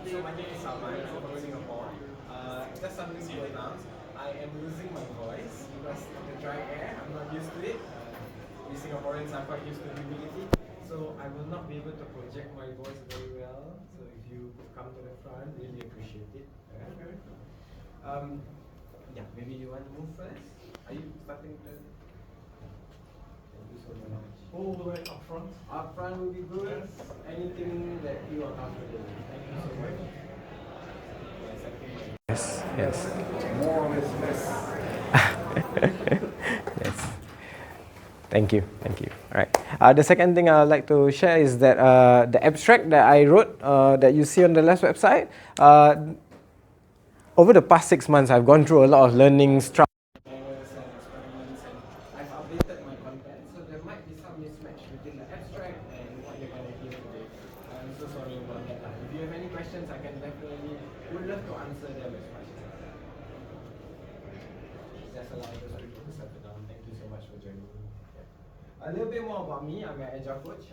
So my name is Salman. I'm from Singapore. Just something to announce. I am losing my voice because of the dry air. I'm not used to it. We Singaporeans are quite used to humidity, so I will not be able to project my voice very well. So if you come to the front, really appreciate it. Yeah, maybe you want to move first. Are you starting to? Thank you so much. All the way up front. Up front will be good. Yes. Anything that you are comfortable with. Thank you so much. Yes, yes. More or less less. Yes. Thank you, thank you. All right. The second thing I would like to share is that the abstract that I wrote that you see on the left website, over the past 6 months, I've gone through a lot of learning And experiments, and I've updated my content, so there might be some mismatch between the abstract and what you're going to hear today. I'm so sorry about that. If you have any questions, I can definitely would love to answer them as much as I can. Just allow those people to settle down. Thank you so much for joining me. Yeah. A little bit more about me. I'm an Agile Coach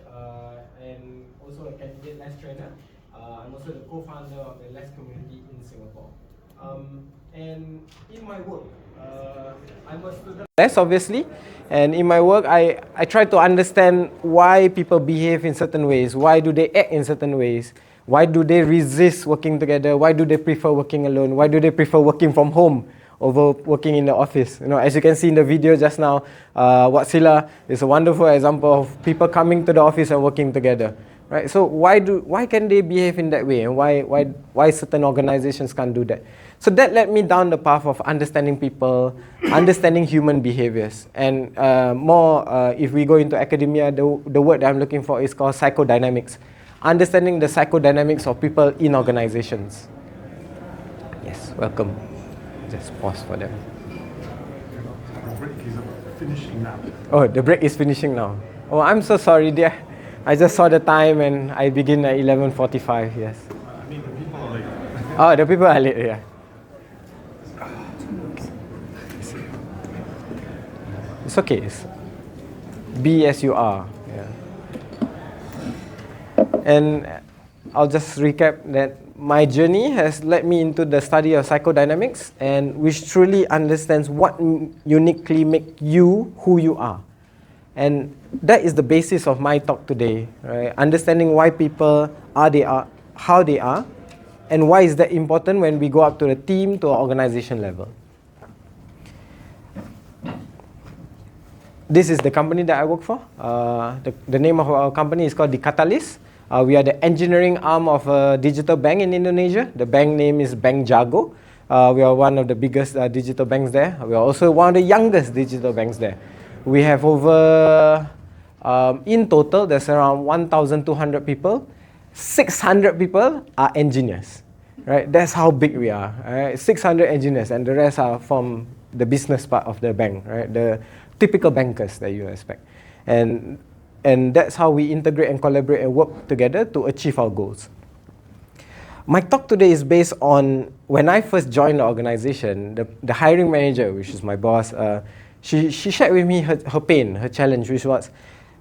and also a candidate LESS trainer. I'm also the co-founder of the LESS community in Singapore. And in my work, I'm a student. less obviously, and in my work I try to understand why people behave in certain ways, why do they act in certain ways, why do they resist working together, why do they prefer working alone, why do they prefer working from home over working in the office. You know, as you can see in the video just now, Watsila is a wonderful example of people coming to the office and working together. Right? So why can they behave in that way, and why certain organizations can't do that? So that led me down the path of understanding people, understanding human behaviors, and if we go into academia, the word that I'm looking for is called psychodynamics, understanding the psychodynamics of people in organizations. Yes, welcome. Just pause for them. The break is finishing now. Oh, the break is finishing now. Oh, I'm so sorry, dear. I just saw the time and I begin at 11:45. Yes. I mean, the people are late. Oh, the people are late. Yeah. It's okay. Be as you are. Yeah. And I'll just recap that my journey has led me into the study of psychodynamics, and which truly understands what uniquely make you who you are. And that is the basis of my talk today, right? Understanding why people are how they are, and why is that important when we go up to the team, to our organization level. This is the company that I work for. The name of our company is called The Catalyst. We are the engineering arm of a digital bank in Indonesia. The bank name is Bank Jago. We are one of the biggest digital banks there. We are also one of the youngest digital banks there. We have over, in total, there's around 1,200 people. 600 people are engineers, right? That's how big we are, right? 600 engineers, and the rest are from the business part of the bank, right? The typical bankers that you expect. And that's how we integrate and collaborate and work together to achieve our goals. My talk today is based on when I first joined the organization, the hiring manager, which is my boss, she shared with me her pain, her challenge, which was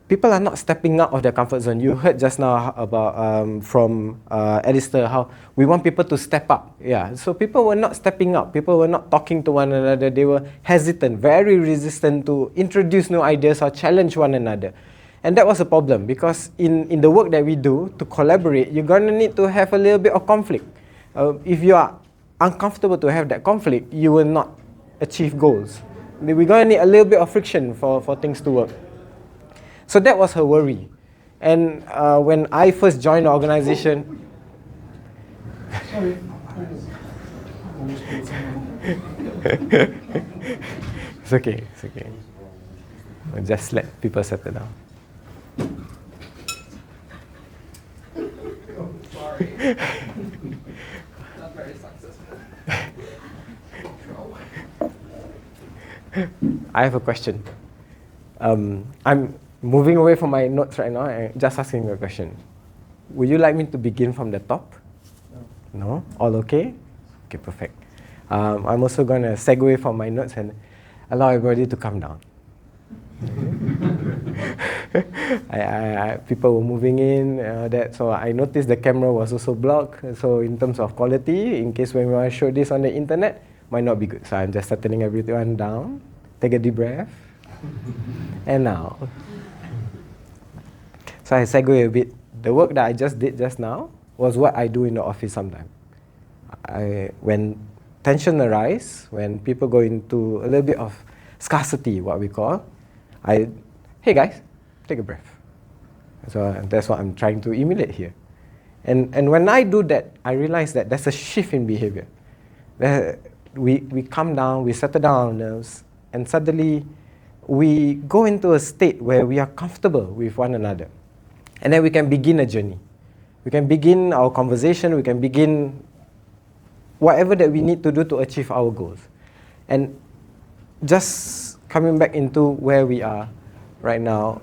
people are not stepping out of their comfort zone. You heard just now about from Alistair how we want people to step up. Yeah, so people were not stepping up. People were not talking to one another. They were hesitant, very resistant to introduce new ideas or challenge one another. And that was a problem because in the work that we do, to collaborate, you're going to need to have a little bit of conflict. If you are uncomfortable to have that conflict, you will not achieve goals. We're going to need a little bit of friction for things to work. So that was her worry. And when I first joined the organization... Sorry. It's okay, it's okay. We'll just let people settle down. Sorry. Not very successful. I have a question. I'm moving away from my notes right now and just asking you a question. Would you like me to begin from the top? No. No? All okay? Okay, perfect. I'm also going to segue from my notes and allow everybody to come down. People were moving in, so I noticed the camera was also blocked. So in terms of quality, in case when I show this on the internet, might not be good. So I'm just settling everyone down, take a deep breath, and now. So I segue a bit. The work that I just did just now was what I do in the office sometimes. When tension arises, when people go into a little bit of scarcity, what we call, hey guys, take a breath. So that's what I'm trying to emulate here. And when I do that, I realize that there's a shift in behavior. We calm down, we settle down our nerves, and suddenly we go into a state where we are comfortable with one another. And then we can begin a journey. We can begin our conversation, we can begin whatever that we need to do to achieve our goals. And just coming back into where we are right now,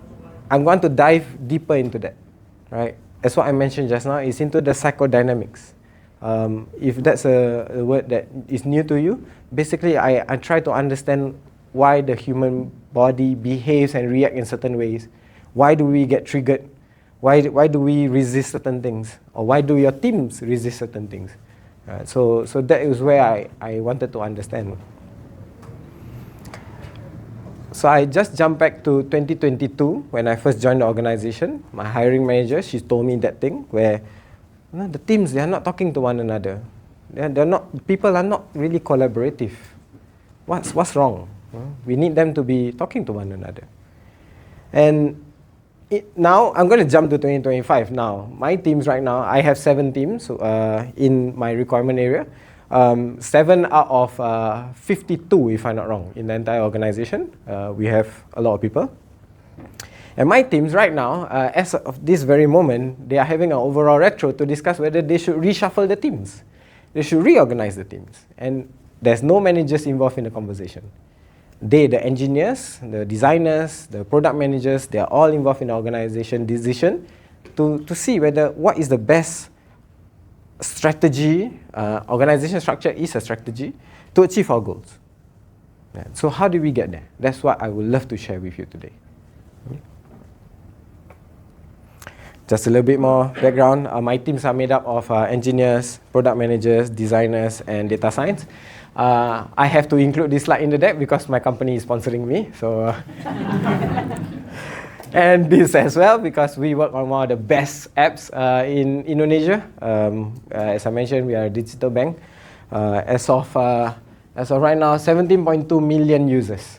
I'm going to dive deeper into that, right? As what I mentioned just now, it's into the psychodynamics. If that's a word that is new to you, basically I try to understand why the human body behaves and reacts in certain ways. Why do we get triggered? Why do we resist certain things? Or why do your teams resist certain things? So that is where I wanted to understand. So I just jumped back to 2022 when I first joined the organization. My hiring manager, she told me that thing where the teams, they are not talking to one another. People are not really collaborative. What's wrong? We need them to be talking to one another. And now I'm going to jump to 2025 now. My teams right now, I have 7 teams in my requirement area. 7 out of 52, if I'm not wrong, in the entire organization. We have a lot of people. And my teams right now, as of this very moment, they are having an overall retro to discuss whether they should reshuffle the teams. They should reorganize the teams. And there's no managers involved in the conversation. They, the engineers, the designers, the product managers, they are all involved in the organization decision to see whether what is the best strategy, organization structure is a strategy to achieve our goals. So how do we get there? That's what I would love to share with you today. Just a little bit more background. My teams are made up of engineers, product managers, designers, and data science. I have to include this slide in the deck because my company is sponsoring me. So, and this as well because we work on one of the best apps in Indonesia. As I mentioned, we are a digital bank. As of right now, 17.2 million users.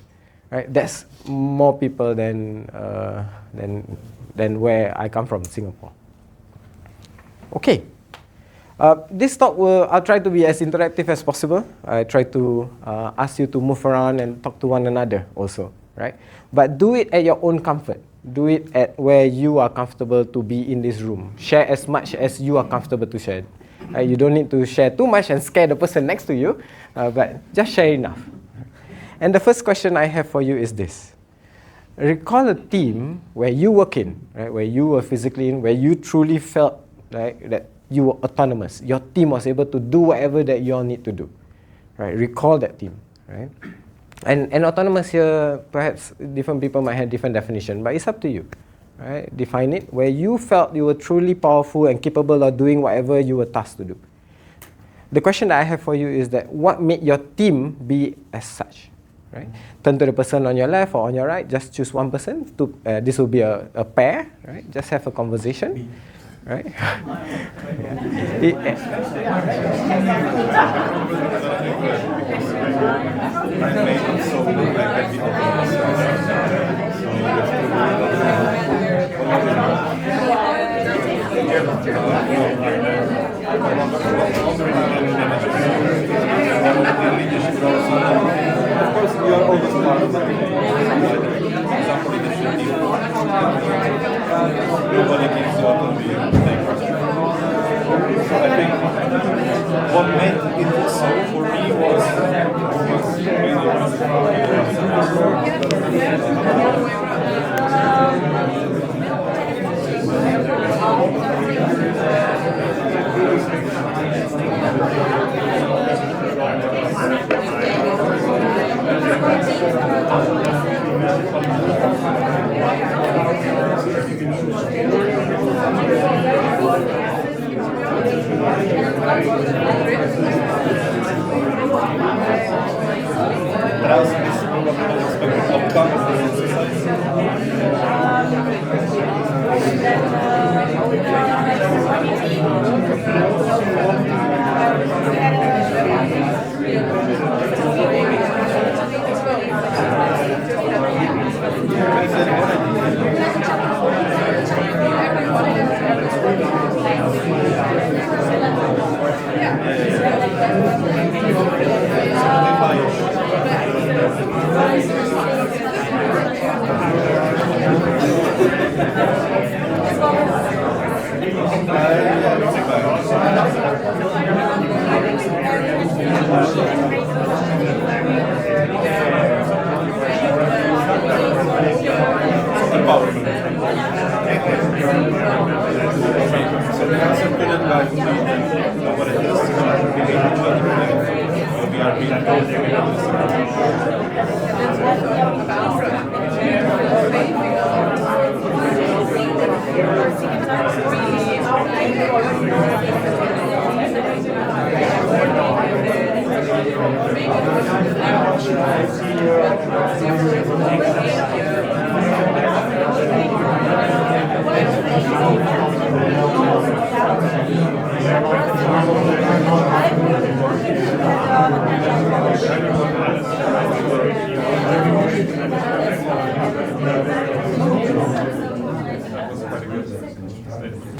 Right, that's more people than where I come from, Singapore. Okay. This talk I'll try to be as interactive as possible. I try to ask you to move around and talk to one another also, right? But do it at your own comfort. Do it at where you are comfortable to be in this room. Share as much as you are comfortable to share. You don't need to share too much and scare the person next to you, but just share enough. And the first question I have for you is this. Recall a team where you work in, right, where you were physically in, where you truly felt that you were autonomous. Your team was able to do whatever that you all need to do. Right? Recall that team. Right? And autonomous here, perhaps different people might have different definition, but it's up to you. Right? Define it where you felt you were truly powerful and capable of doing whatever you were tasked to do. The question that I have for you is that what made your team be as such? Right? Turn to the person on your left or on your right. Just choose one person. This will be a pair. Right? Just have a conversation. Right? Of course, we are always part of the team. Nobody gives you autonomy. So I think what made it so for me was really empowerment. So the concept couldn't like what it is. We are being told that we have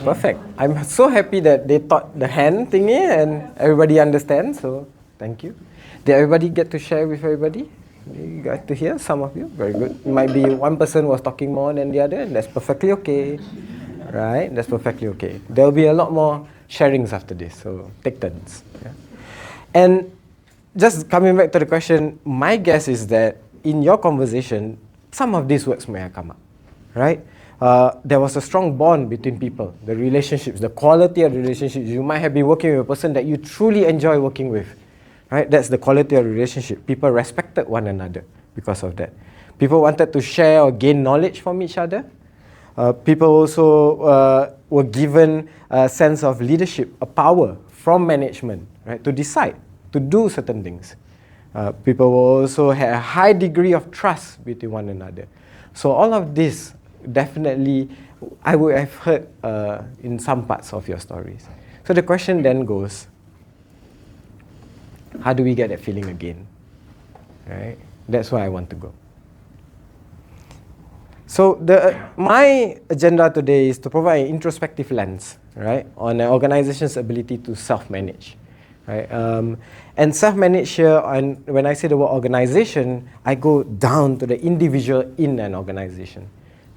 Perfect. I'm so happy that they taught the hand thingy and everybody understands. So thank you. Did everybody get to share with everybody? You got to hear, some of you. Very good. It might be one person was talking more than the other, and that's perfectly okay. Right? That's perfectly okay. There'll be a lot more sharings after this, so take turns. Yeah. And just coming back to the question, my guess is that in your conversation, some of these words may have come up, right? There was a strong bond between people, the relationships, the quality of the relationships. You might have been working with a person that you truly enjoy working with, right? That's the quality of the relationship. People respected one another because of that. People wanted to share or gain knowledge from each other. People also were given a sense of leadership, a power from management, right, to decide, to do certain things. People also had a high degree of trust between one another. So all of this definitely I would have heard in some parts of your stories. So the question then goes, how do we get that feeling again? Right? That's where I want to go. So my agenda today is to provide an introspective lens, right, on an organization's ability to self-manage, right? And self-manage here, and when I say the word organization, I go down to the individual in an organization.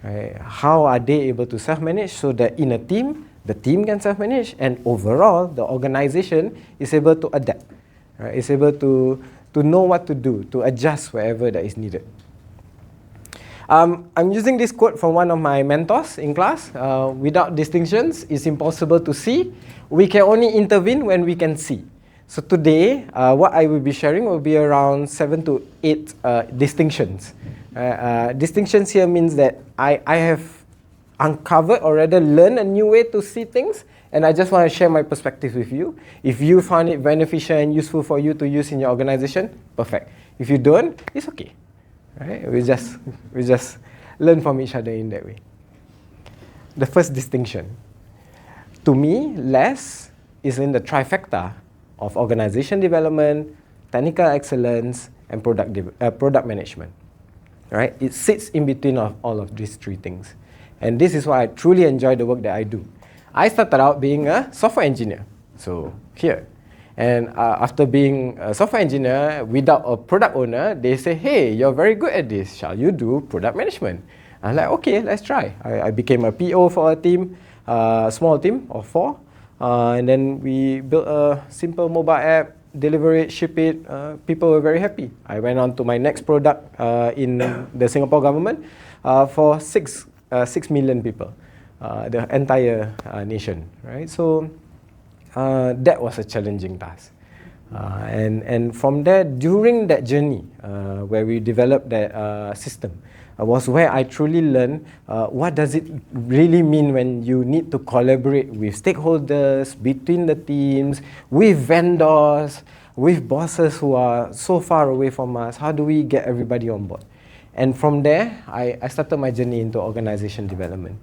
Right? How are they able to self-manage so that in a team, the team can self-manage, and overall, the organization is able to adapt, right? Is able to know what to do, to adjust wherever that is needed. I'm using this quote from one of my mentors in class. Without distinctions, it's impossible to see. We can only intervene when we can see. So today, what I will be sharing will be around 7 to 8 distinctions. Distinctions here means that I have uncovered or rather learned a new way to see things, and I just want to share my perspective with you. If you find it beneficial and useful for you to use in your organization, perfect. If you don't, it's okay. Right? We just learn from each other in that way. The first distinction. To me, less is in the trifecta of organization development, technical excellence, and product management. Right? It sits in between of all of these three things. And this is why I truly enjoy the work that I do. I started out being a software engineer. So here. And after being a software engineer without a product owner, they say, hey, you're very good at this. Shall you do product management? I'm like, okay, let's try. I became a PO for a team, a small team of 4. And then we built a simple mobile app, deliver it, ship it. People were very happy. I went on to my next product in the Singapore government for 6 million people, the entire nation, right? So that was a challenging task. And from there, during that journey where we developed that system, was where I truly learned what does it really mean when you need to collaborate with stakeholders, between the teams, with vendors, with bosses who are so far away from us. How do we get everybody on board? And from there, I started my journey into organization development.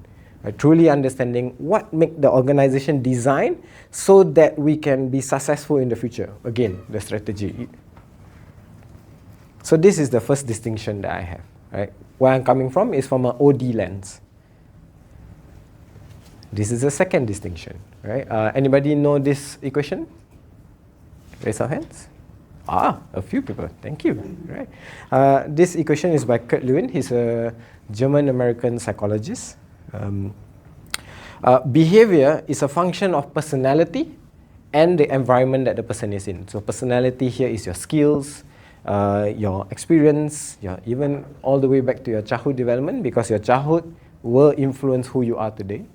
Truly understanding what make the organization design so that we can be successful in the future. Again, the strategy. So this is the first distinction that I have. Right? Where I'm coming from is from an OD lens. This is the second distinction. Right? Anybody know this equation? Raise our hands. A few people. Thank you. Right? This equation is by Kurt Lewin. He's a German-American psychologist. Behavior is a function of personality and the environment that the person is in. So personality here is your skills, your experience, even all the way back to your childhood development, because your childhood will influence who you are today.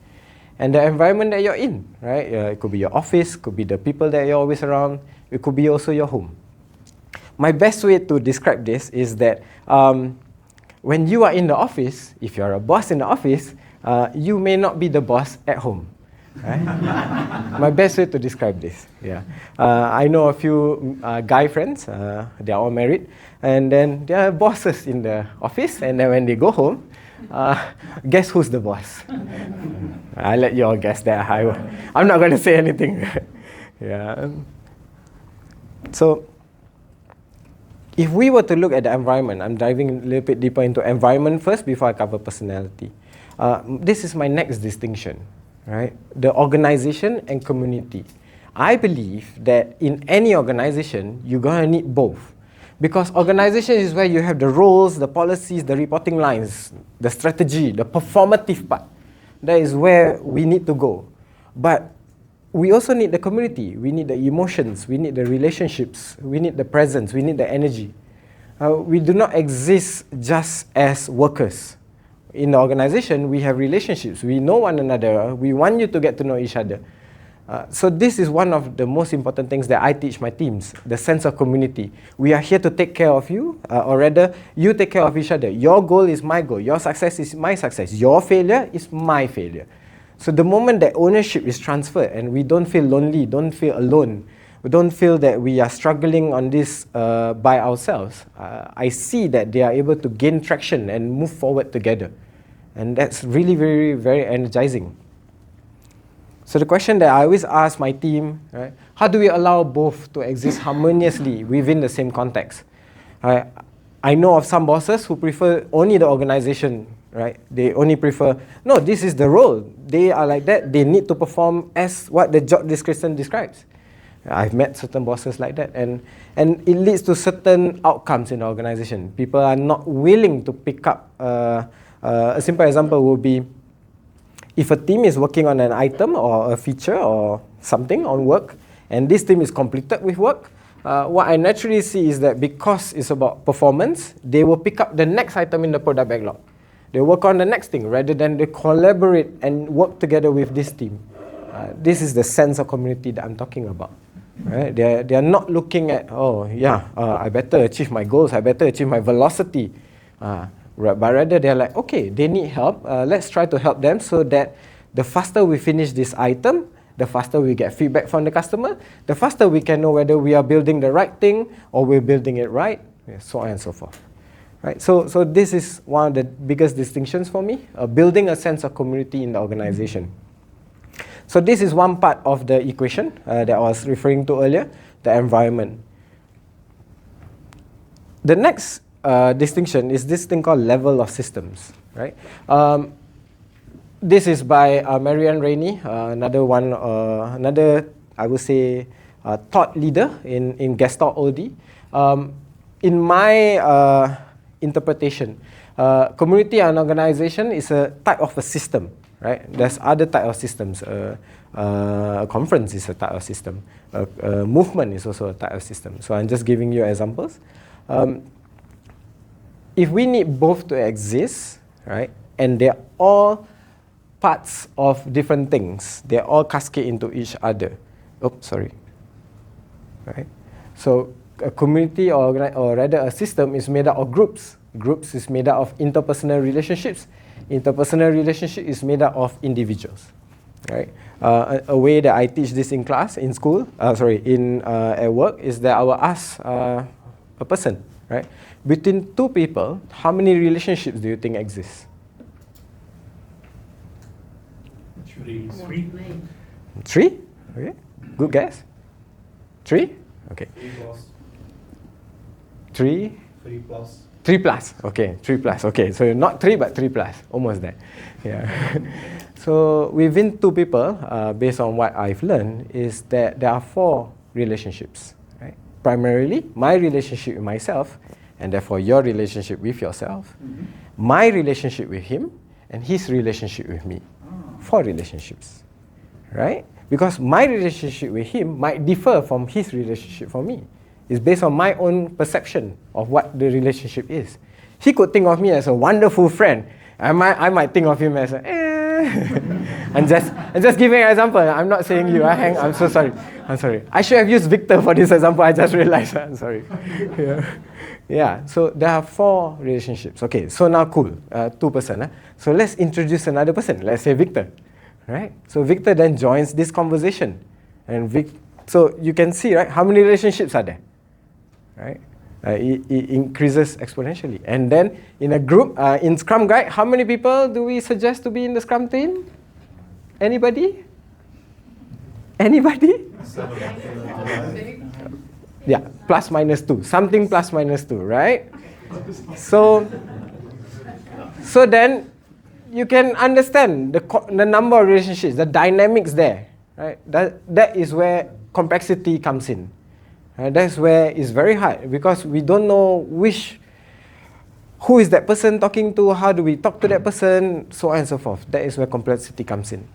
And the environment that you're in, right? It could be your office, could be the people that you're always around, it could be also your home. My best way to describe this is that when you are in the office, if you're a boss in the office, you may not be the boss at home. Right? My best way to describe this. Yeah, I know a few guy friends. They are all married, and then they are bosses in the office. And then when they go home, guess who's the boss? I let you all guess that. I'm not going to say anything. Yeah. So, if we were to look at the environment, I'm diving a little bit deeper into environment first before I cover personality. This is my next distinction. Right? The organization and community. I believe that in any organization, you're going to need both. Because organization is where you have the roles, the policies, the reporting lines, the strategy, the performative part. That is where we need to go. But we also need the community. We need the emotions. We need the relationships. We need the presence. We need the energy. We do not exist just as workers. In the organization, we have relationships. We know one another. We want you to get to know each other. So this is one of the most important things that I teach my teams, the sense of community. We are here to take care of you, or rather, you take care of each other. Your goal is my goal. Your success is my success. Your failure is my failure. So the moment that ownership is transferred and we don't feel lonely, don't feel alone, we don't feel that we are struggling on this by ourselves, I see that they are able to gain traction and move forward together. And that's really very, very energizing. So the question that I always ask my team, right, how do we allow both to exist harmoniously within the same context? I know of some bosses who prefer only the organization, right? They only prefer, no, this is the role. They are like that. They need to perform as what the job description describes. I've met certain bosses like that, and it leads to certain outcomes in the organization. People are not willing to pick up. A simple example would be, if a team is working on an item or a feature or something on work, and this team is completed with work, what I naturally see is that because it's about performance, they will pick up the next item in the product backlog. They work on the next thing rather than they collaborate and work together with this team. This is the sense of community that I'm talking about. Right? They are not looking at, I better achieve my goals, I better achieve my velocity. But rather they're like, okay, they need help. Let's try to help them so that the faster we finish this item, the faster we get feedback from the customer, the faster we can know whether we are building the right thing or we're building it right, so on and so forth. Right? So this is one of the biggest distinctions for me, building a sense of community in the organization. So this is one part of the equation that I was referring to earlier, the environment. The next distinction is this thing called level of systems, right? This is by Marianne Rainey, another I would say thought leader in Gestalt OD. In my interpretation, community and organization is a type of a system, right? There's other type of systems. A conference is a type of system. A movement is also a type of system. So I'm just giving you examples. If we need both to exist, right, and they're all parts of different things, they all cascade into each other. Right? So a community or rather a system is made up of groups. Groups is made up of interpersonal relationships. Interpersonal relationship is made up of individuals. Right? A way that I teach this in class, in school, at work, is that I will ask a person, right? Between two people, how many relationships do you think exist? Three? Okay. Good guess. Three? Okay. 3 plus. 3 plus. Okay, 3 plus. Okay, so not 3 but 3 plus. Almost there. Yeah. So within two people, based on what I've learned, is that there are 4 relationships. Right? Primarily, my relationship with myself, and therefore your relationship with yourself, my relationship with him, and his relationship with me. 4 relationships, right? Because my relationship with him might differ from his relationship for me. It's based on my own perception of what the relationship is. He could think of me as a wonderful friend. I might think of him as a I'm just giving an example. I'm not saying you. I'm so sorry. I'm sorry. I should have used Victor for this example. I just realized. I'm sorry. Yeah. So there are 4 relationships. Okay. So now cool. 2%. So let's introduce another person. Let's say Victor. Right. So Victor then joins this conversation, and so you can see, right, how many relationships are there, right? It increases exponentially. And then in a group, in Scrum Guide, how many people do we suggest to be in the Scrum team? Anybody? Anybody? Yeah, plus minus 2. Something plus minus 2, right? So then you can understand the number of relationships, the dynamics there, right? That is where complexity comes in. That's where it's very hard, because we don't know who is that person talking to, how do we talk to that person, so on and so forth. That is where complexity comes in.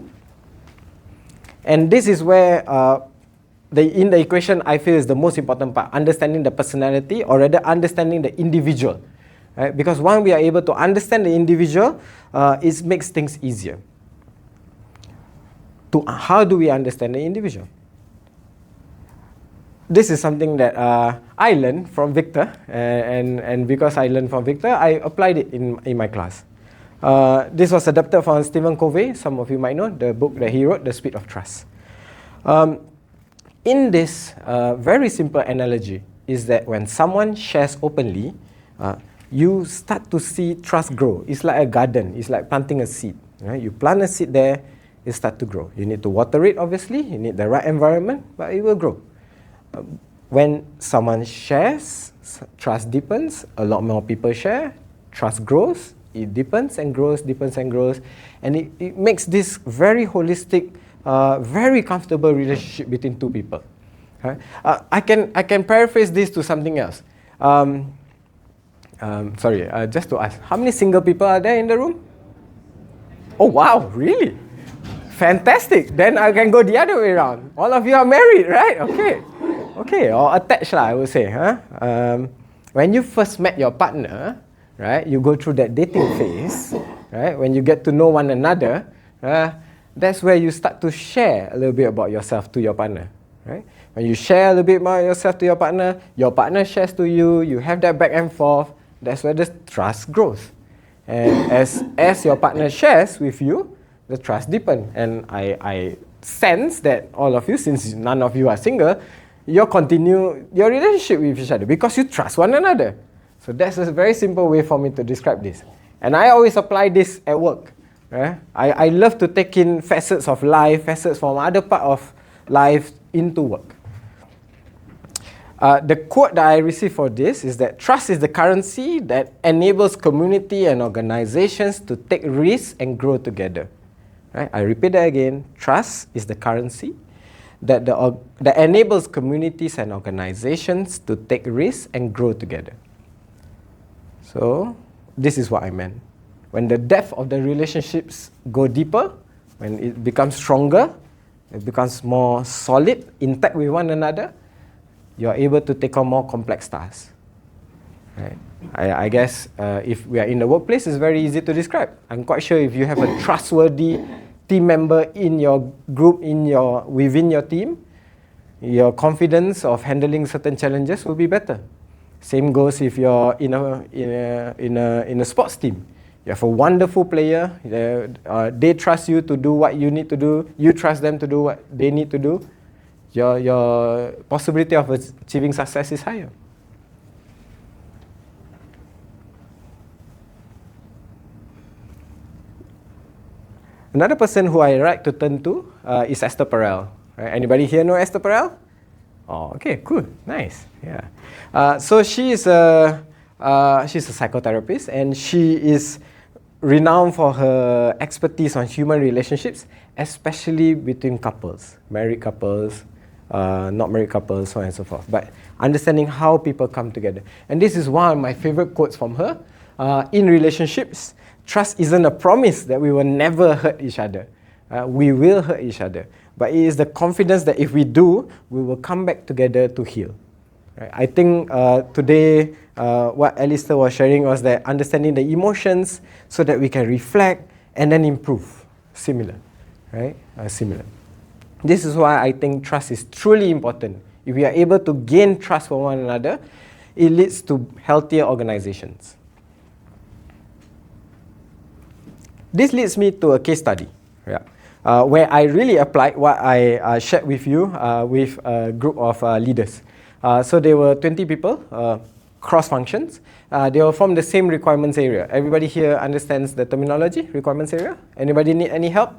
And this is where in the equation I feel is the most important part, understanding the personality, or rather understanding the individual. Right? Because when we are able to understand the individual, it makes things easier. How do we understand the individual? This is something that I learned from Victor, and because I learned from Victor, I applied it in my class. This was adapted from Stephen Covey. Some of you might know the book that he wrote, The Speed of Trust. In this very simple analogy is that when someone shares openly, you start to see trust grow. It's like a garden. It's like planting a seed. Right? You plant a seed there, it starts to grow. You need to water it, obviously. You need the right environment, but it will grow. When someone shares, trust deepens. A lot more people share, trust grows. It deepens and grows, deepens and grows. And it makes this very holistic, very comfortable relationship between two people. Right? I can paraphrase this to something else. Just to ask, how many single people are there in the room? Oh, wow, really? Fantastic. Then I can go the other way around. All of you are married, right? Okay, or attached, I would say. When you first met your partner, right, you go through that dating phase, right? When you get to know one another, that's where you start to share a little bit about yourself to your partner, right? When you share a little bit about yourself to your partner shares to you, you have that back and forth, that's where the trust grows. And as your partner shares with you, the trust deepens. And I sense that all of you, since none of you are single, you continue your relationship with each other because you trust one another. So that's a very simple way for me to describe this. And I always apply this at work. I love to take in facets of life, facets from other part of life into work. The quote that I received for this is that trust is the currency that enables community and organizations to take risks and grow together. Right? I repeat that again. Trust is the currency that enables communities and organizations to take risks and grow together. So this is what I meant. When the depth of the relationships go deeper, when it becomes stronger, it becomes more solid, intact with one another, you are able to take on more complex tasks. Right? I guess if we are in the workplace, it's very easy to describe. I'm quite sure if you have a trustworthy team member in your group, within your team, your confidence of handling certain challenges will be better. Same goes if you're in a sports team. You have a wonderful player. They trust you to do what you need to do. You trust them to do what they need to do. Your possibility of achieving success is higher. Another person who I like to turn to is Esther Perel. Right? Anybody here know Esther Perel? Oh, okay, cool, nice, yeah. So she's a psychotherapist, and she is renowned for her expertise on human relationships, especially between couples, married couples, not married couples, so on and so forth. But understanding how people come together. And this is one of my favorite quotes from her. In relationships, trust isn't a promise that we will never hurt each other. We will hurt each other. But it is the confidence that if we do, we will come back together to heal. Right? I think today what Alistair was sharing was that understanding the emotions so that we can reflect and then improve. Similar, right? Similar. This is why I think trust is truly important. If we are able to gain trust from one another, it leads to healthier organizations. This leads me to a case study, where I really applied what I shared with you with a group of leaders. So there were 20 people, cross functions. They were from the same requirements area. Everybody here understands the terminology, requirements area? Anybody need any help?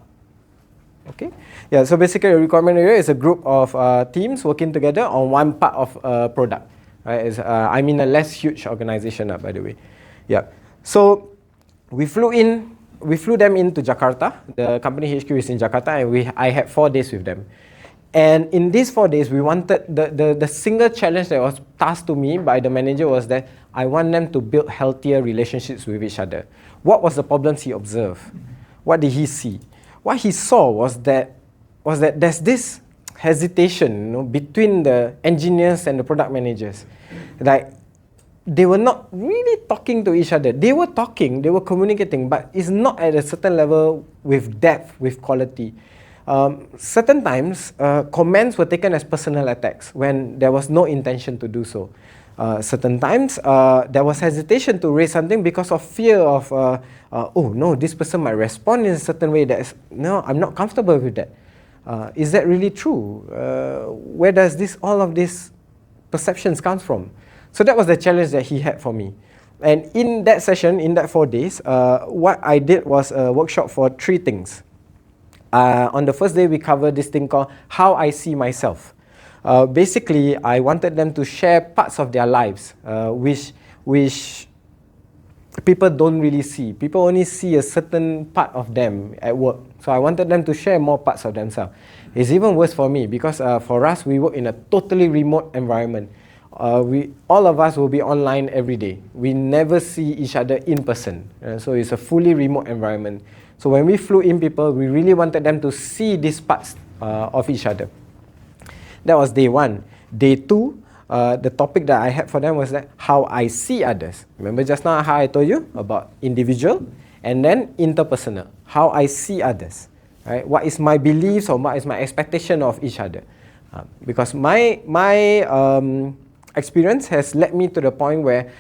Okay. Yeah, so basically a requirement area is a group of teams working together on one part of a product. Right? I'm in a less huge organization, by the way. Yeah. So we flew them into Jakarta. The company HQ is in Jakarta, and I had 4 days with them. And in these 4 days, we wanted the single challenge that was tasked to me by the manager was that I want them to build healthier relationships with each other. What was the problems he observed? What did he see? What he saw was that there's this hesitation, between the engineers and the product managers. Like, they were not really talking to each other. They were talking, they were communicating, but it's not at a certain level with depth, with quality. Certain times, comments were taken as personal attacks when there was no intention to do so. Certain times, there was hesitation to raise something because of fear of, oh no, this person might respond in a certain way that is, no, I'm not comfortable with that. Is that really true? Where does all of these perceptions come from? So that was the challenge that he had for me. And in that session, in that 4 days, what I did was a workshop for 3 things. On the first day, we covered this thing called How I See Myself. Basically, I wanted them to share parts of their lives, which people don't really see. People only see a certain part of them at work. So I wanted them to share more parts of themselves. It's even worse for me because for us, we work in a totally remote environment. All of us will be online every day. We never see each other in person. So it's a fully remote environment. So when we flew in people, we really wanted them to see these parts of each other. That was day 1. Day 2, the topic that I had for them was that how I see others. Remember just now how I told you about individual and then interpersonal. How I see others. Right? What is my beliefs or what is my expectation of each other? Because my experience has led me to the point where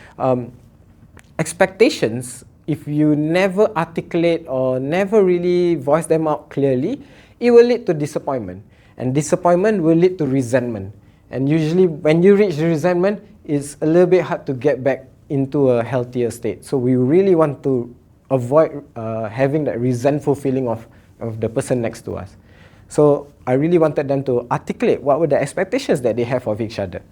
expectations, if you never articulate or never really voice them out clearly, it will lead to disappointment. And disappointment will lead to resentment. And usually when you reach the resentment, it's a little bit hard to get back into a healthier state. So we really want to avoid having that resentful feeling of the person next to us. So I really wanted them to articulate what were the expectations that they have of each other.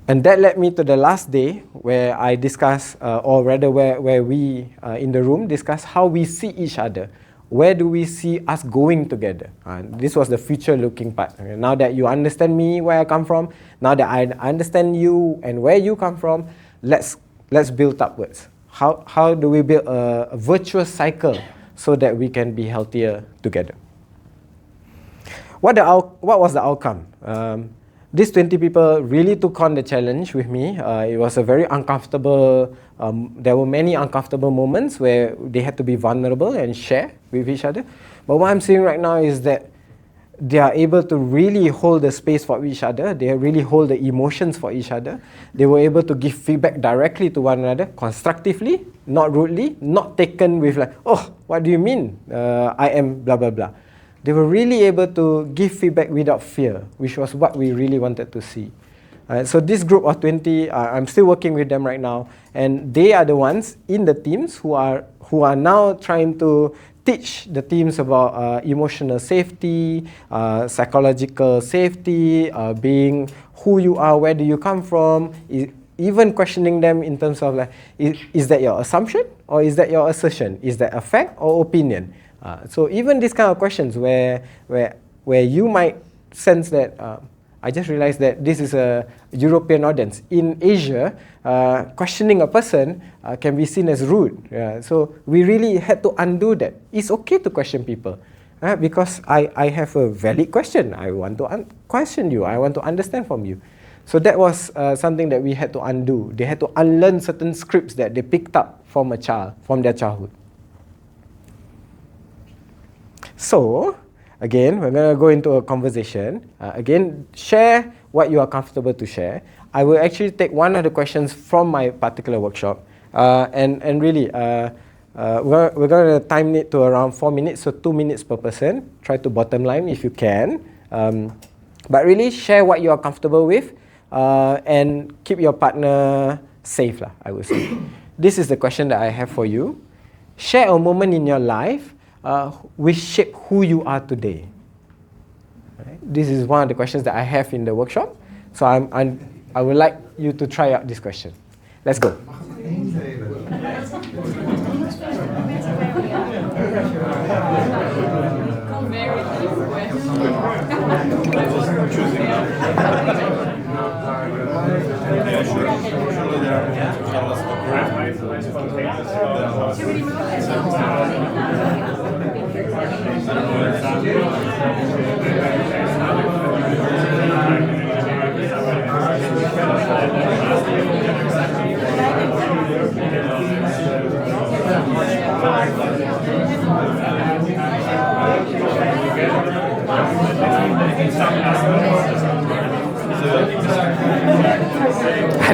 And that led me to the last day where I discussed, or rather where we in the room discussed how we see each other. Where do we see us going together? This was the future-looking part. Now that you understand me, where I come from, now that I understand you and where you come from, let's build upwards. How do we build a virtuous cycle so that we can be healthier together? What was the outcome? These 20 people really took on the challenge with me. It was a very uncomfortable, there were many uncomfortable moments where they had to be vulnerable and share with each other. But what I'm seeing right now is that they are able to really hold the space for each other. They really hold the emotions for each other. They were able to give feedback directly to one another, constructively, not rudely, not taken with like, oh, what do you mean? I am blah, blah, blah. They were really able to give feedback without fear, which was what we really wanted to see. So this group of 20, I'm still working with them right now, and they are the ones in the teams who are now trying to teach the teams about emotional safety, psychological safety, being who you are, where do you come from, even questioning them in terms of like, is that your assumption or is that your assertion? Is that a fact or opinion? So even these kind of questions where you might sense that, I just realized that this is a European audience. In Asia, questioning a person can be seen as rude. So we really had to undo that. It's okay to question people because I have a valid question. I want to question you. I want to understand from you. So that was something that we had to undo. They had to unlearn certain scripts that they picked up from their childhood. So, again, we're going to go into a conversation. Again, share what you are comfortable to share. I will actually take one of the questions from my particular workshop. And really, we're going to time it to around 4 minutes, so 2 minutes per person. Try to bottom line if you can. But really, share what you are comfortable with and keep your partner safe, I would say. This is the question that I have for you. Share a moment in your life which shaped who you are today. Right? This is one of the questions that I have in the workshop. So I would like you to try out this question. Let's go.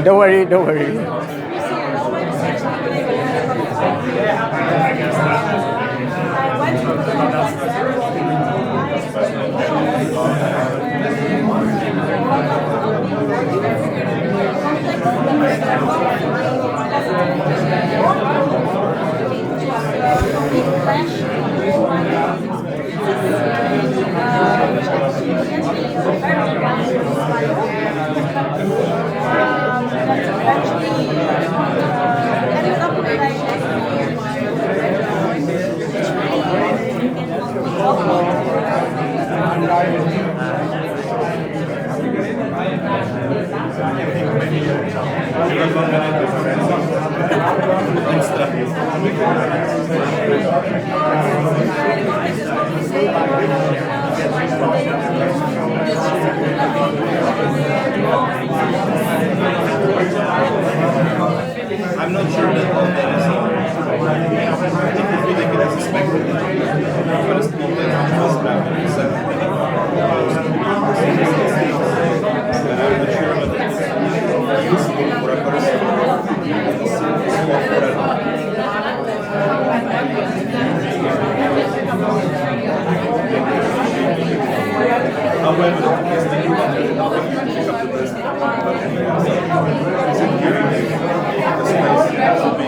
Don't worry, don't worry. I'm not sure that all that is ridiculous spectrum. But it's not that was about it. So, and I'm not sure whether it's useful for a person or for a however, it's the new one that pick up the best. Is it giving the space to be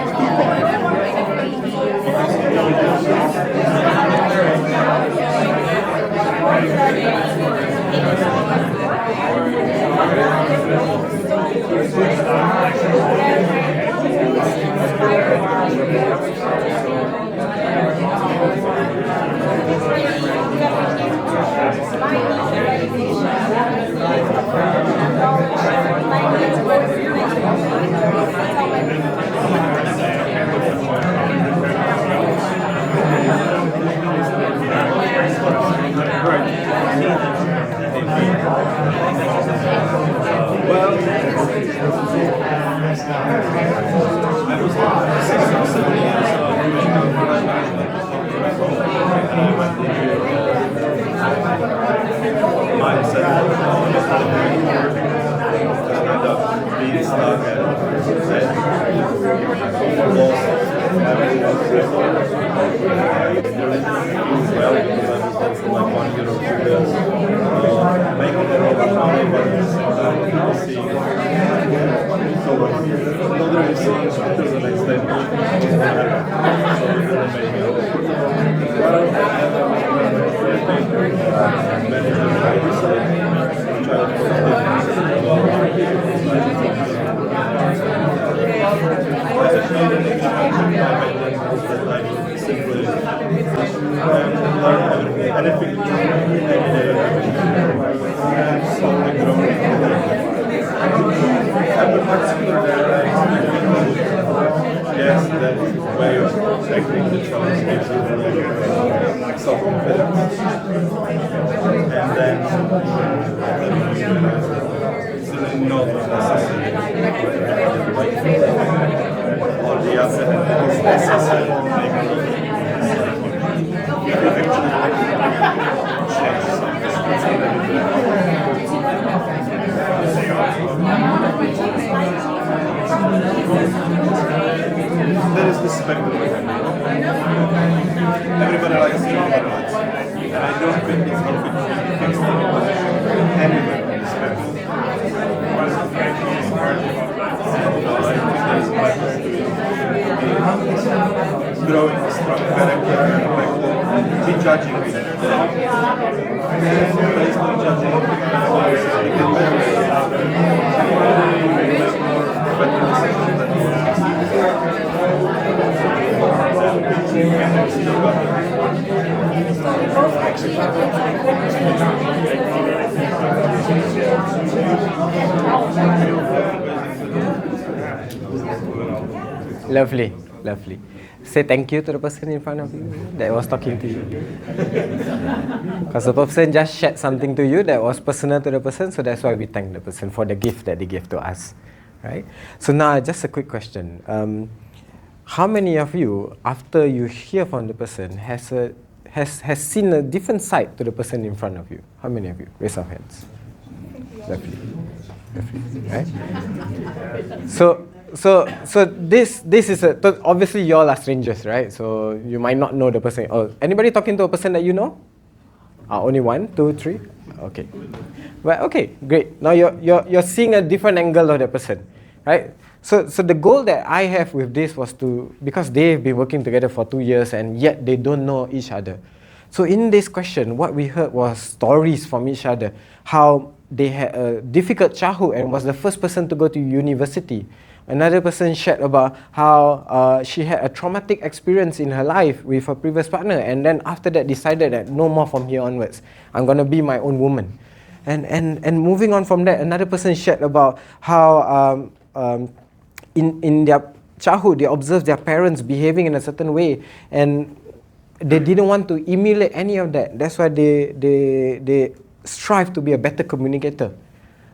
not necessary. On the other hand, it is necessary to make change there is this spectrum. Everybody likes to do it, and I don't think it's going to be fixed anywhere on the spectrum. Growing a strong character and be judging it. And based on judging, we can better decisions than Lovely, lovely. Say thank you to the person in front of you that was talking to you. Because the person just shared something to you that was personal to the person, so that's why we thank the person for the gift that they gave to us. Right? So now, just a quick question. How many of you, after you hear from the person, has seen a different side to the person in front of you? How many of you? Raise your hands. Lovely. Right? So this is obviously you all are strangers, right? So you might not know the person. Oh, anybody talking to a person that you know? Only 1, 2, 3. Okay. Well, okay, great. Now you're seeing a different angle of the person, right? So the goal that I have with this was because they've been working together for 2 years and yet they don't know each other. So in this question, what we heard was stories from each other, how they had a difficult childhood and was the first person to go to university. Another person shared about how she had a traumatic experience in her life with her previous partner, and then after that decided that no more from here onwards. I'm going to be my own woman. And moving on from that, another person shared about how in their childhood they observed their parents behaving in a certain way, and they didn't want to emulate any of that. That's why they strive to be a better communicator.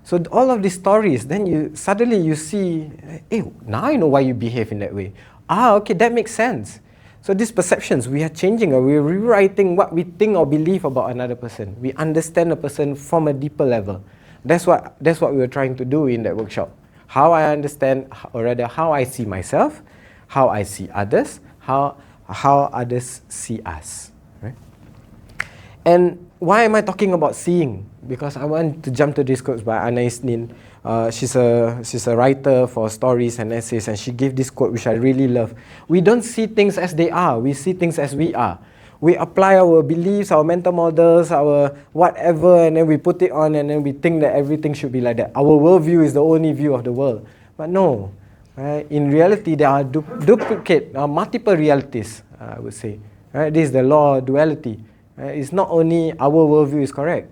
So all of these stories, then you suddenly see, hey, now I know why you behave in that way. Okay, that makes sense. So these perceptions, we are changing, or we're rewriting what we think or believe about another person. We understand a person from a deeper level. That's what we were trying to do in that workshop. How I understand, or rather how I see myself, how I see others, how others see us. Right? And why am I talking about seeing? Because I want to jump to this quote by Anna Isnin. She's a writer for stories and essays, and she gave this quote which I really love. We don't see things as they are, we see things as we are. We apply our beliefs, our mental models, our whatever, and then we put it on, and then we think that everything should be like that. Our worldview is the only view of the world. But no, right? In reality, there are multiple realities, I would say. Right? This is the law of duality. It's not only our worldview is correct,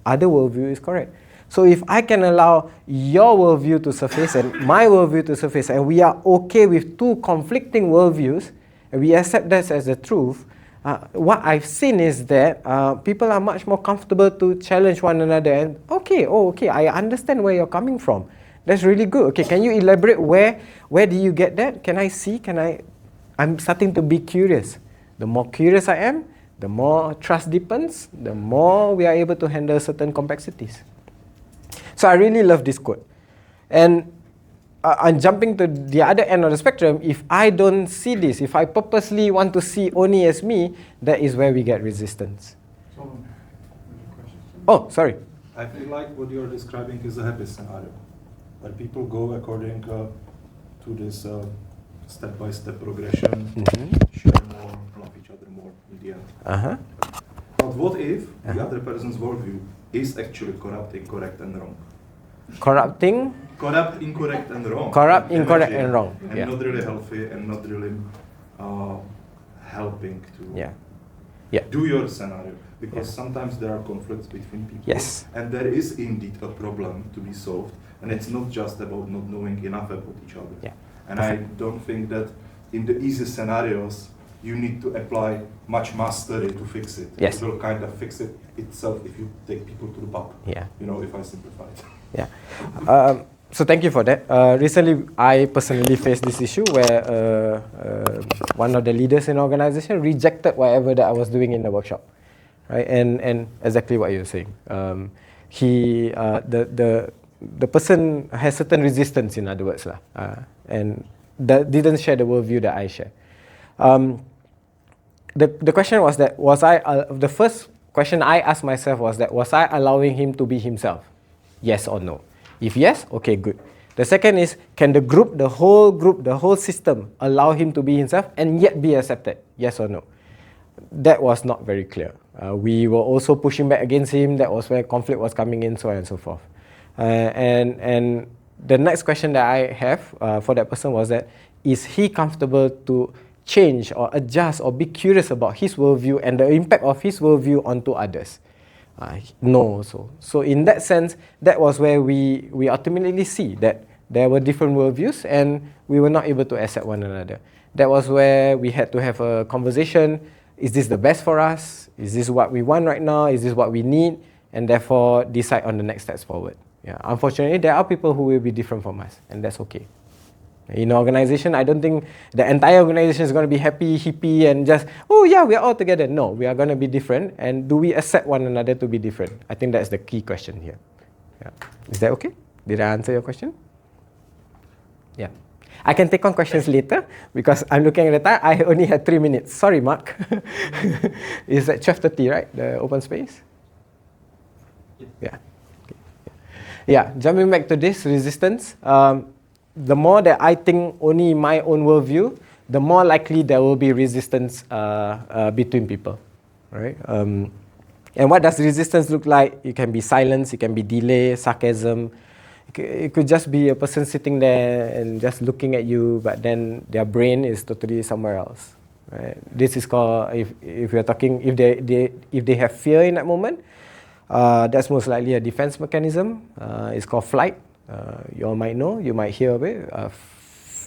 other worldview is correct. So if I can allow your worldview to surface and my worldview to surface, and we are okay with two conflicting worldviews, and we accept that as the truth, what I've seen is that people are much more comfortable to challenge one another and, okay, I understand where you're coming from. That's really good. Okay, can you elaborate where do you get that? Can I see? I'm starting to be curious. The more curious I am, the more trust deepens, the more we are able to handle certain complexities. So I really love this quote. And I'm jumping to the other end of the spectrum. If I don't see this, if I purposely want to see only as me, that is where we get resistance. Oh, sorry. I feel like what you're describing is a happy scenario, where people go according to this step-by-step progression, share more, love each other more in the end. But what if the other person's worldview is actually corrupting, correct and wrong? Corrupting? Corrupt, incorrect and wrong. Corrupt, incorrect and wrong. And not really healthy and not really helping to do your scenario. Because sometimes there are conflicts between people. Yes. And there is indeed a problem to be solved. And it's not just about not knowing enough about each other. Yeah. And I don't think that in the easy scenarios, you need to apply much mastery to fix it. Yes. It will kind of fix it itself if you take people to the pub. Yeah. You know, if I simplify it. Yeah. So thank you for that. Recently, I personally faced this issue where one of the leaders in the organization rejected whatever that I was doing in the workshop, right? And exactly what you're saying. The person has certain resistance, in other words, and that didn't share the worldview that I share. The question was that, the first question I asked myself was that, was I allowing him to be himself? Yes or no? If yes, okay, good. The second is, can the whole system allow him to be himself and yet be accepted? Yes or no? That was not very clear. We were also pushing back against him. That was where conflict was coming in, so on and so forth. And the next question that I have for that person was that, is he comfortable to change or adjust or be curious about his worldview and the impact of his worldview onto others? No. So in that sense, that was where we ultimately see that there were different worldviews and we were not able to accept one another. That was where we had to have a conversation. Is this the best for us? Is this what we want right now? Is this what we need? And therefore decide on the next steps forward. Yeah. Unfortunately, there are people who will be different from us, and that's okay. In an organization, I don't think the entire organization is going to be happy, hippie, and just, oh yeah, we're all together. No, we are going to be different. And do we accept one another to be different? I think that's the key question here. Yeah. Is that okay? Did I answer your question? Yeah. I can take on questions later because I'm looking at the time. I only had 3 minutes. Sorry, Mark. It's at 12:30, right? The open space? Yeah. Okay. Yeah. Jumping back to this resistance. The more that I think only my own worldview, the more likely there will be resistance between people, right? And what does resistance look like? It can be silence, it can be delay, sarcasm. It could just be a person sitting there and just looking at you, but then their brain is totally somewhere else. Right? This is called, if we're talking, if they have fear in that moment, that's most likely a defense mechanism. It's called flight. You all might know, you might hear of it.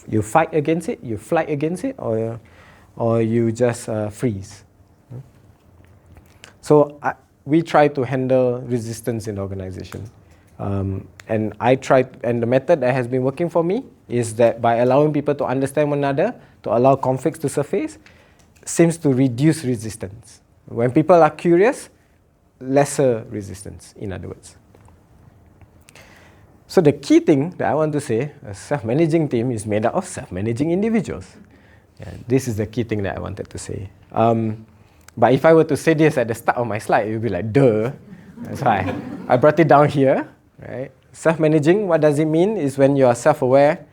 You fight against it, you flight against it, or you just freeze. So we try to handle resistance in the organization. And the method that has been working for me is that by allowing people to understand one another, to allow conflicts to surface, seems to reduce resistance. When people are curious, lesser resistance, in other words. So the key thing that I want to say, a self-managing team is made up of self-managing individuals. Yeah, this is the key thing that I wanted to say. But if I were to say this at the start of my slide, it would be like, duh. That's why I brought it down here. Right? Self-managing, what does it mean? Is when you are self-aware,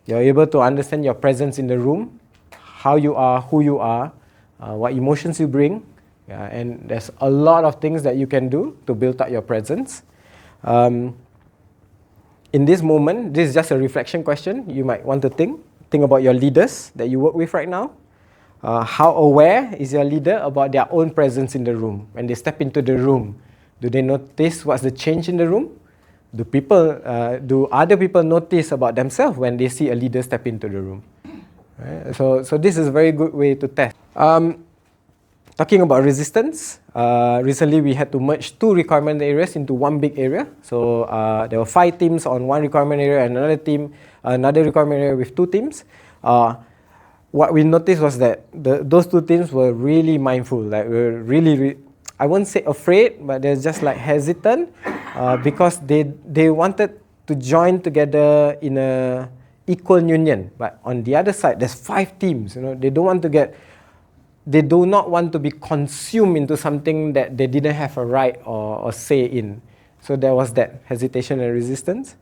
you're able to understand your presence in the room, how you are, who you are, what emotions you bring. Yeah, and there's a lot of things that you can do to build up your presence. In this moment, this is just a reflection question. You might want to think about your leaders that you work with right now. How aware is your leader about their own presence in the room? When they step into the room, do they notice what's the change in the room? Do other people notice about themselves when they see a leader step into the room? Right? So this is a very good way to test. Talking about resistance, recently we had to merge 2 requirement areas into one big area. So there were 5 teams on one requirement area and another requirement area with 2 teams. What we noticed was that those 2 teams were really mindful, like were really I won't say afraid, but they're just like hesitant because they wanted to join together in a equal union. But on the other side, there's 5 teams. They do not want to be consumed into something that they didn't have a right or say in. So there was that hesitation and resistance.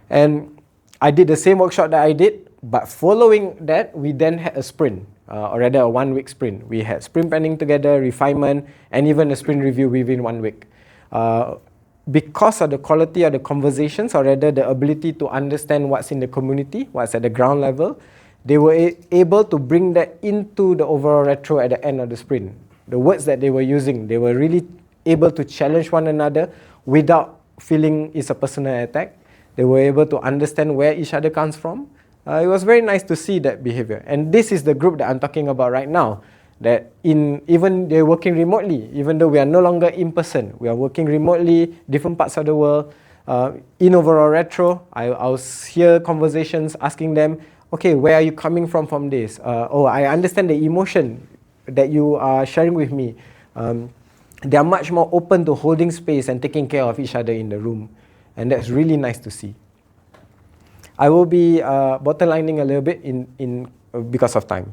And I did the same workshop that I did, but following that, we then had a sprint, or rather a 1-week sprint. We had sprint planning together, refinement, and even a sprint review within 1 week. Because of the quality of the conversations, or rather the ability to understand what's in the community, what's at the ground level, they were able to bring that into the overall retro at the end of the sprint. The words that they were using, they were really able to challenge one another without feeling it's a personal attack. They were able to understand where each other comes from. It was very nice to see that behavior. And this is the group that I'm talking about right now. That even they're working remotely, even though we are no longer in person. We are working remotely, different parts of the world. In overall retro, I'll hear conversations asking them, okay, where are you coming from this? Oh, I understand the emotion that you are sharing with me. They are much more open to holding space and taking care of each other in the room. And that's really nice to see. I will be bottom-lining a little bit because of time.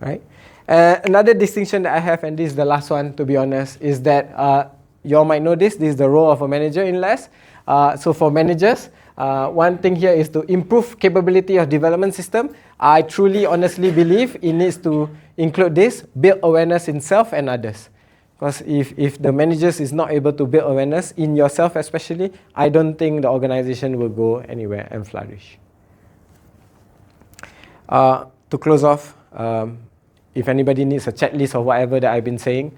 Right? Another distinction that I have, and this is the last one to be honest, is that you all might know this is the role of a manager in LESS. So for managers, one thing here is to improve capability of development system. I truly, honestly believe it needs to include this, build awareness in self and others. Because if the managers is not able to build awareness in yourself especially, I don't think the organization will go anywhere and flourish. To close off, if anybody needs a checklist of whatever that I've been saying,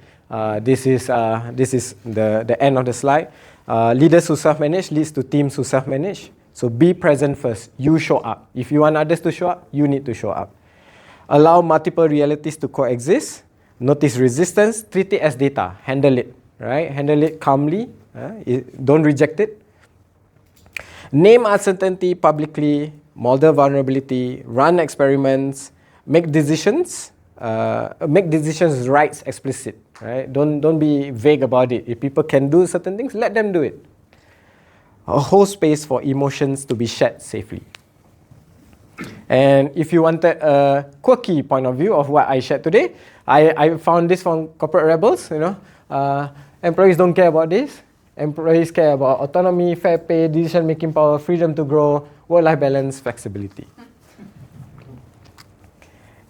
this is the end of the slide. Leaders who self-manage leads to teams who self-manage. So be present first. You show up. If you want others to show up, you need to show up. Allow multiple realities to coexist. Notice resistance. Treat it as data. Handle it. Right? Handle it calmly. Don't reject it. Name uncertainty publicly. Model vulnerability. Run experiments. Make decisions. Make decisions rights explicit. Right? Don't be vague about it. If people can do certain things, let them do it. A whole space for emotions to be shared safely. And if you wanted a quirky point of view of what I shared today, I found this from Corporate Rebels. Employees don't care about this. Employees care about autonomy, fair pay, decision-making power, freedom to grow, work-life balance, flexibility.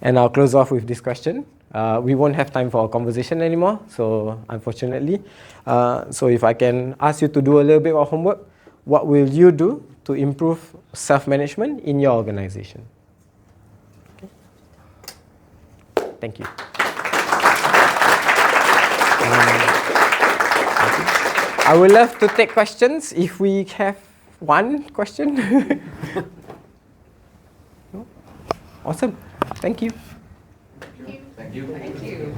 And I'll close off with this question. We won't have time for a conversation anymore, so unfortunately. So if I can ask you to do a little bit of homework, what will you do to improve self-management in your organization? Okay. Thank you. I would love to take questions if we have one question. No? Awesome. Thank you. Thank you. Thank you.